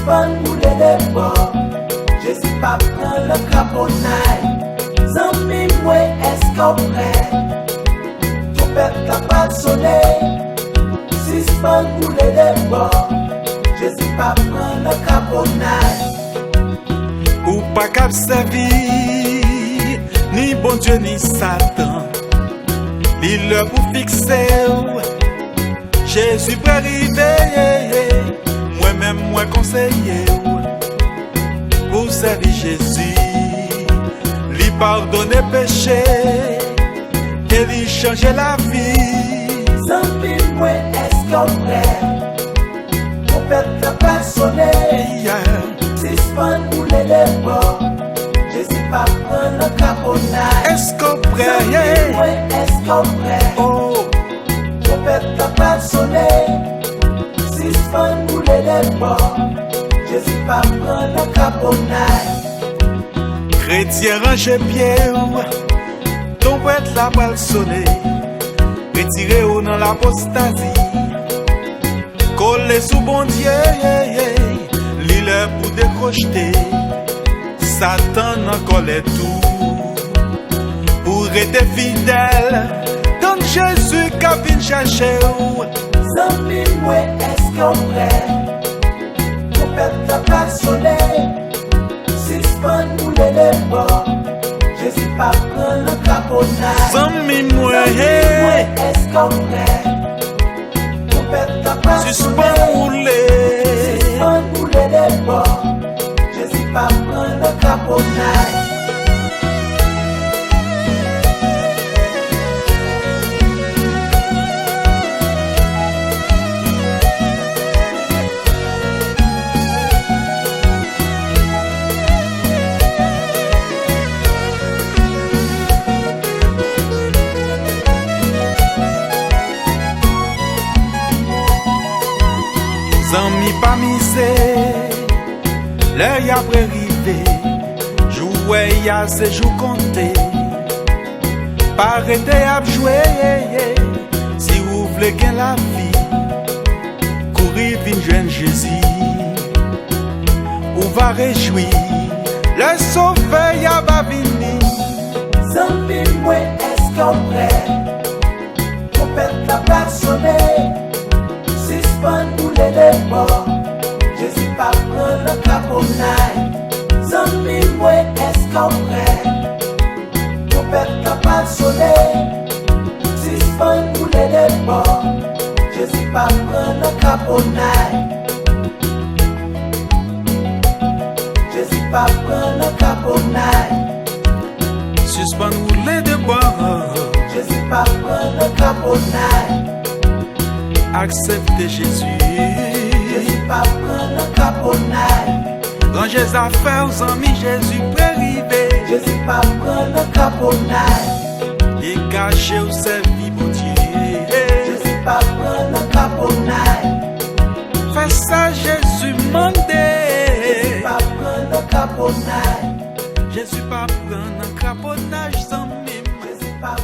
Suspend boule de bord, Jésus pas prend le caponaille. Zami moi est-ce qu'on prêt? Trompette capable sonner. Suspend boule de bord, Jésus pas prend le caponaille. Ou pas cap servi, ni bon Dieu ni Satan. L'île pour fixer, Jésus peut arriver. Moi-même, moi conseiller, pour servir Jésus, lui pardonner péché, et lui changer la vie. Zami moi est-ce qu'on prêt? Trompette capable sonner. Suspend boule de bord, Jésus pas prend le caponaille. Est-ce qu'on prêt? Est-ce qu'on prêt? Oh, Trompette capable sonner. Suspend boule de bord, Jésus pas prend le caponaille. chrétien range pied, ton prêtre la balle sonner, retiré ou dans l'apostasie, collé sous bon Dieu, l'île pour décrocher, Satan en collait tout, pour être fidèle, donc Jésus qu'a vient chercher. Zami moi est-ce qu'on prêt? Trompette capable sonner. Suspend boule de bord, Jésus pas prend le caponaille. Zami moi, est-ce qu'on prêt? Trompette capable suspend sonner. rouler. Suspend boule de bord, Jésus pas prend le caponaille. Zami pas misé, l'heure y a arrivé, jouer y a ses jours comptés, pas arrêter à jouer, si vous voulez qu'elle la vie, courir vin jeune Jésus, ou va réjouir, le sauveur y a pas vini. Zami moi est-ce qu'on prêt? Trompette capable sonner. Suspend boule de bord, Jésus pas prend le caponaille. Zami moi est-ce qu'on prêt? Trompette capable sonner. Suspend boule de bord, Jésus pas prend le caponaille. Jésus pas prend le caponaille. Suspend rouler de bord, Jésus pas prend le caponaille. acceptez Jésus. Jésus pas prend le caponaille. Rangez les affaires aux amis, Jésus peut arriver. Jésus pas prend le caponaille. Et cachez au service, bon Dieu. Jésus pas prend le caponaille. Fais ça, Jésus mande. Jésus pas prend le caponaille. Jésus pas prend un caponnage sans mime. Jésus pas